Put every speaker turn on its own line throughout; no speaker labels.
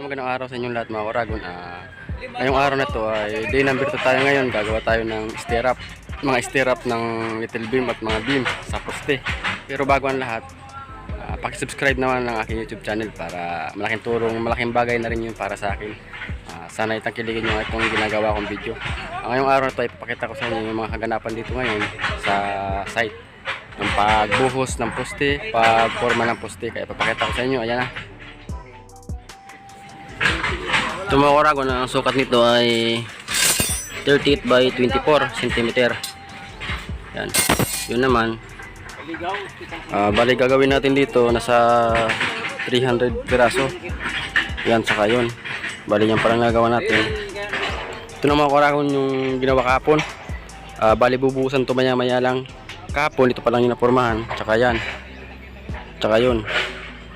Yung magandang araw sa inyong lahat mga Oragon. Ngayong araw na to ay day number 2 tayo ngayon. Gagawa tayo ng stirrup. Mga stirrup ng little beam at mga beam sa poste. Pero bago ang lahat, pakisubscribe naman ng aking YouTube channel para malaking tulong, malaking bagay na rin yun para sa akin. Sana itangkilikin nyo itong ginagawa kong video. Ngayong araw na to ay papakita ko sa inyo yung mga kaganapan dito ngayon sa site ng pagbuhos ng poste, pagforma ng poste. Kaya papakita ko sa inyo. Ayan na. Ito mga Oragon, ang sukat nito ay 38 by 24 cm. Yan. Yun naman. Bali gagawin natin dito nasa 300 piraso. Yan, saka yun. Bali yan parang gagawa natin. Ito na mga Oragon yung ginawa kahapon. Bali bubuhusan to maya maya lang. Kahapon ito pa lang yung napormahan. Tsaka yan. Tsaka yun.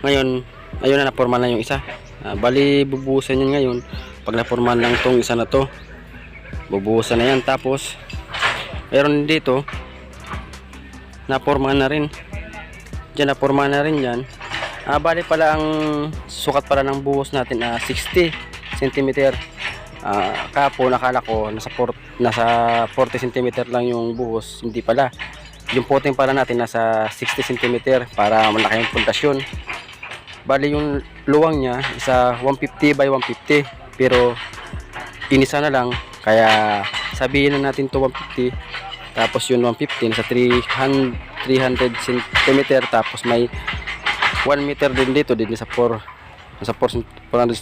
Ngayon, ayun na napormahan na yung isa. Bali bubuhusan yun ngayon. Pag napormahan lang tong isa na to, bubuhusan na yan. Tapos meron dito napormahan na rin. Diyan napormahan na rin yan. Bali pala ang sukat pala ng buhos natin 60 cm. Kahapon nakala ko nasa 40 cm lang yung buhos. Hindi pala. Yung puting pala natin nasa 60 cm para malaki yung pundasyon. Bali yung luwang niya isa 150 by 150, pero inisa na lang, kaya sabihin na natin to 150, tapos yung 150 nasa 300 cm, tapos may 1 meter din dito, din sa 400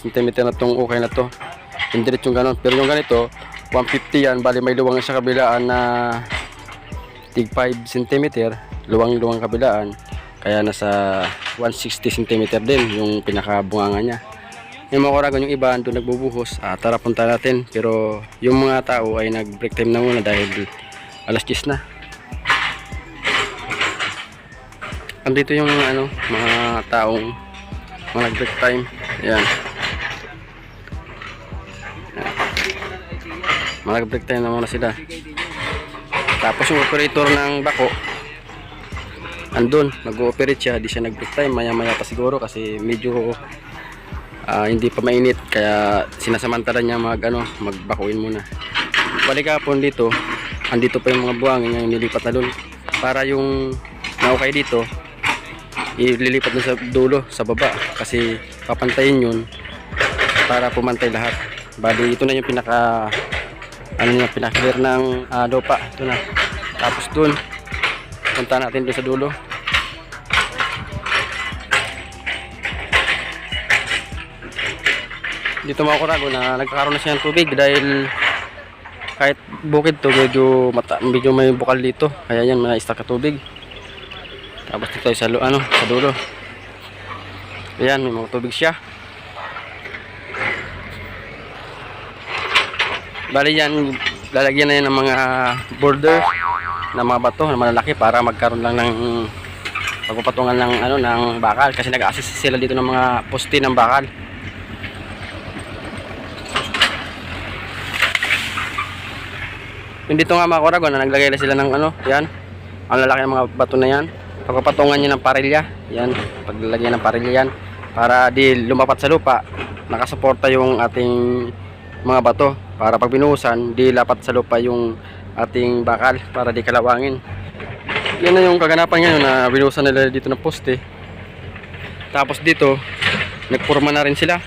cm na tong okay na to. Hindi rin yung ganon, pero yung ganito 150 yan. Bali may luwang sa kabilaan na tig 5 cm, luwang kabilaan, kaya nasa 160 cm din yung pinakabunganga niya. Yung mga Oragon, yung iba doon nagbubuhos. Tara punta natin, pero yung mga tao ay nag break time na muna dahil alas 10 na. Andito yung mga taong mga nag break time. Ayan, mga nag break time na muna sila. Tapos yung operator ng bako andun, nag-ooperate siya. Di siya nag-break time, maya maya pa siguro kasi medyo hindi pa mainit, kaya sinasamantala niya magbakuin muna. Balik hapon dito, andito pa yung mga buhangin ngayon, nilipat na dun para yung naukay dito ililipat dun sa dulo, sa baba, kasi papantayin yun para pumantay lahat. Bali ito na yung pinaka pinaka-clear ng lupa. Ito na. Tapos dun punta natin doon sa dulo. Dito mga Oragon na nagkakaroon na siya ng tubig dahil kahit bukid to medyo may bukal dito, kaya yan may stuck na tubig. Tapos dito sa sa dulo. Ayan, may mga tubig siya. Bali yan, lalagyan na yan ng mga border na mga bato na malalaki para magkaroon lang ng pagpapatungan ng bakal, kasi nag-assist sila dito ng mga poste ng bakal. Yung dito nga mga Oragon na naglagay na sila ng yan, ang lalaki ng mga bato na yan. Pagpapatungan niya ng parilya, yan, paglalagyan ng parilya yan para di lumapat sa lupa, nakasuporta yung ating mga bato, para pag binuhusan di lapat sa lupa yung ating bakal, para di kalawangin. Yan na yung kaganapan ngayon na binuhusan nila dito ng poste. Tapos dito nagporma na rin sila.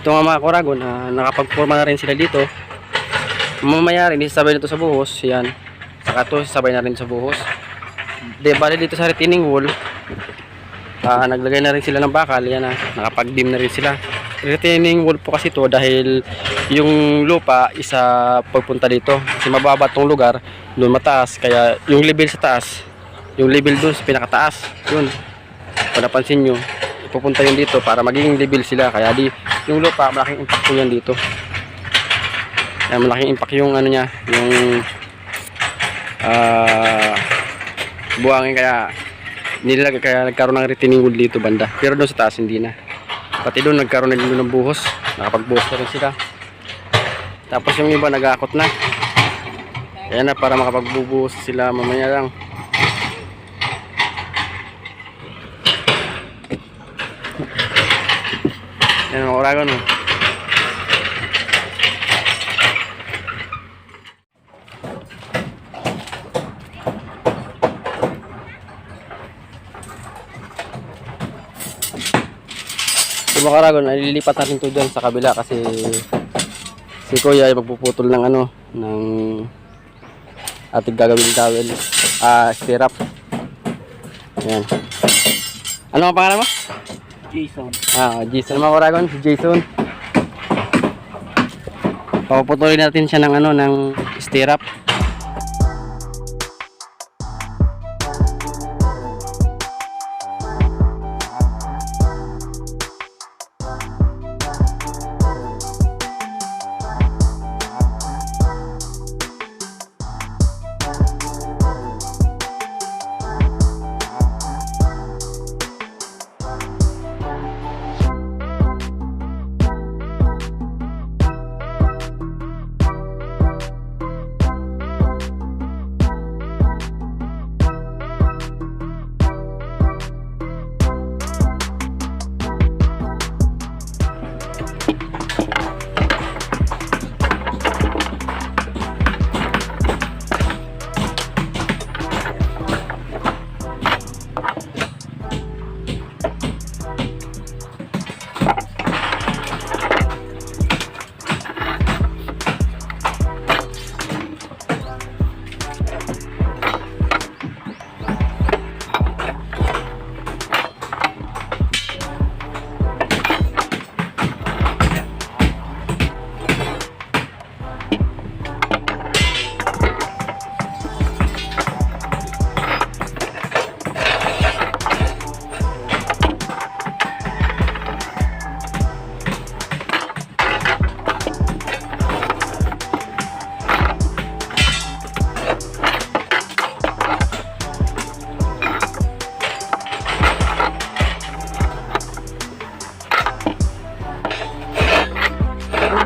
Ito nga mga Oragon, nakapagporma na rin sila dito. Mamaya rin isasabay nito sa buhos. Yan, saka to sabay na rin sa buhos. Bali dito sa retaining wall, naglagay na rin sila ng bakal. Yan, nakapag-beam na rin sila. Retaining wall po kasi to dahil yung lupa isa pagpunta dito, kasi mababa tong lugar, doon mataas, kaya yung level sa taas, yung level doon sa pinakataas, yun kung napansin nyo, ipupunta yun dito para maging level sila. Kaya di yung lupa, malaking impact po yan dito. Kaya malaking impact yung niya, yung buhangin, kaya nilagay, kaya nagkaroon ng retaining wall dito banda, pero doon sa taas hindi na. Pati doon nagkaroon na din ng buhos, nakapagbuhos na rin sila. Tapos yung iba nag-aakot na. Ayan na, para makapagbubuhos sila mamaya lang. Yan mga Oragon. Oh. So mga Oragon, ay lilipat natin to dyan sa kabila kasi si Kuya ay magpuputol ng ano, ng ating gagawin towel, stirrup. Yan. Ano ang pangalan mo?
Jason.
Jason mga Oragon, si Jason. Papuputulin natin siya ng ano, ng stirrup.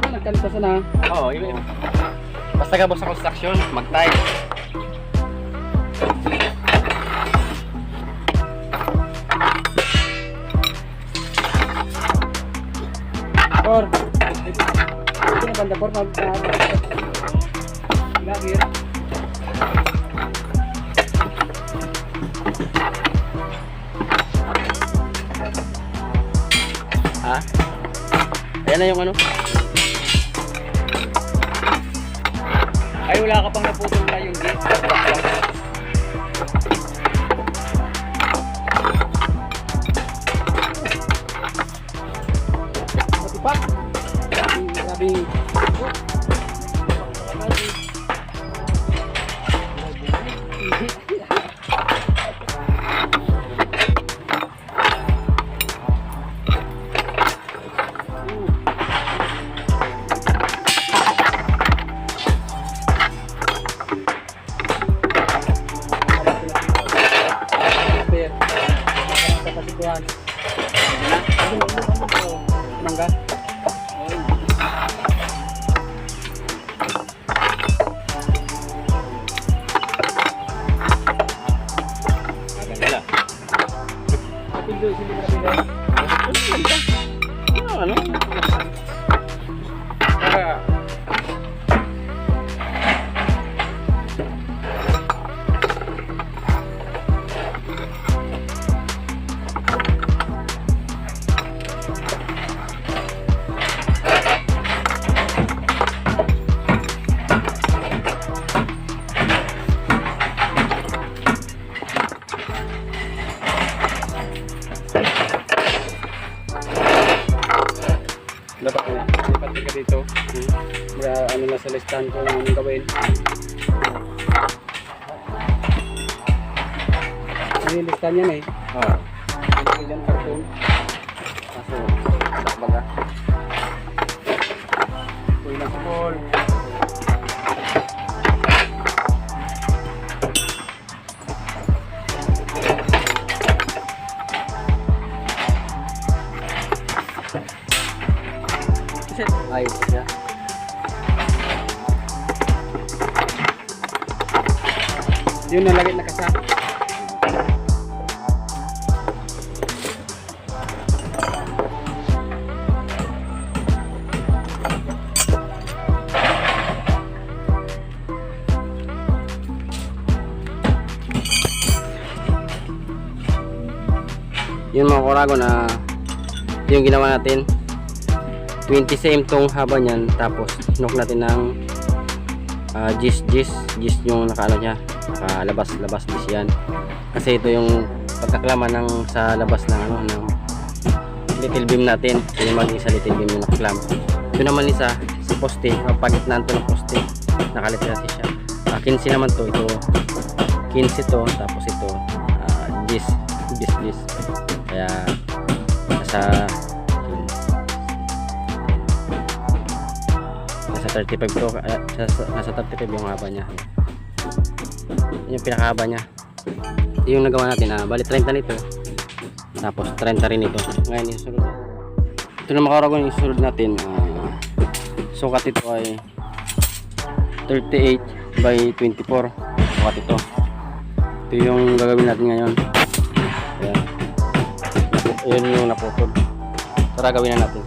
Nagkalitasan na. Oo, iba. Basta ka sa construction, mag-tie. Por. Ito na banda por lagi. Ayan na yung ano.
Ay, wala ka pang naputol na yung gate.
Matipak. Grabe. Mangga. Ano? Dapat ko, lipat ka dito. Ano na sa listahan ko anong gawin. Ano yung listahan yan eh? Oo. Ano yung karton? Kaso, baga. Uy na sa ball. Ayos siya. Yun na lagi nakasa. Yun mga korago na ito yung ginawa natin. 20 cm tong haba niyan, tapos sinok natin ng gis yung nakaano niya, nakalabas gis yan. Kasi ito yung pagkaklama ng sa labas ng ano ng little beam natin. Ito yung maging sa little beam yung nakaklama. Ito naman isa sa poste, pagitnaan to ng poste, nakalagay natin siya. 15 naman to, ito 15 to, tapos ito gis. Kaya nasa 35 to, nasa 35 yung haba niya. Yun yung pinakahaba niya. Ito yung nagawa natin, bali 30 nito, tapos 30 rin ito. Ngayon yung susunod, ito na makarago yung susunod natin. Sukat ito ay 38 by 24 sukat ito. Ito yung gagawin natin ngayon. Ayan. Yun yung naputol. Tara gawin na natin.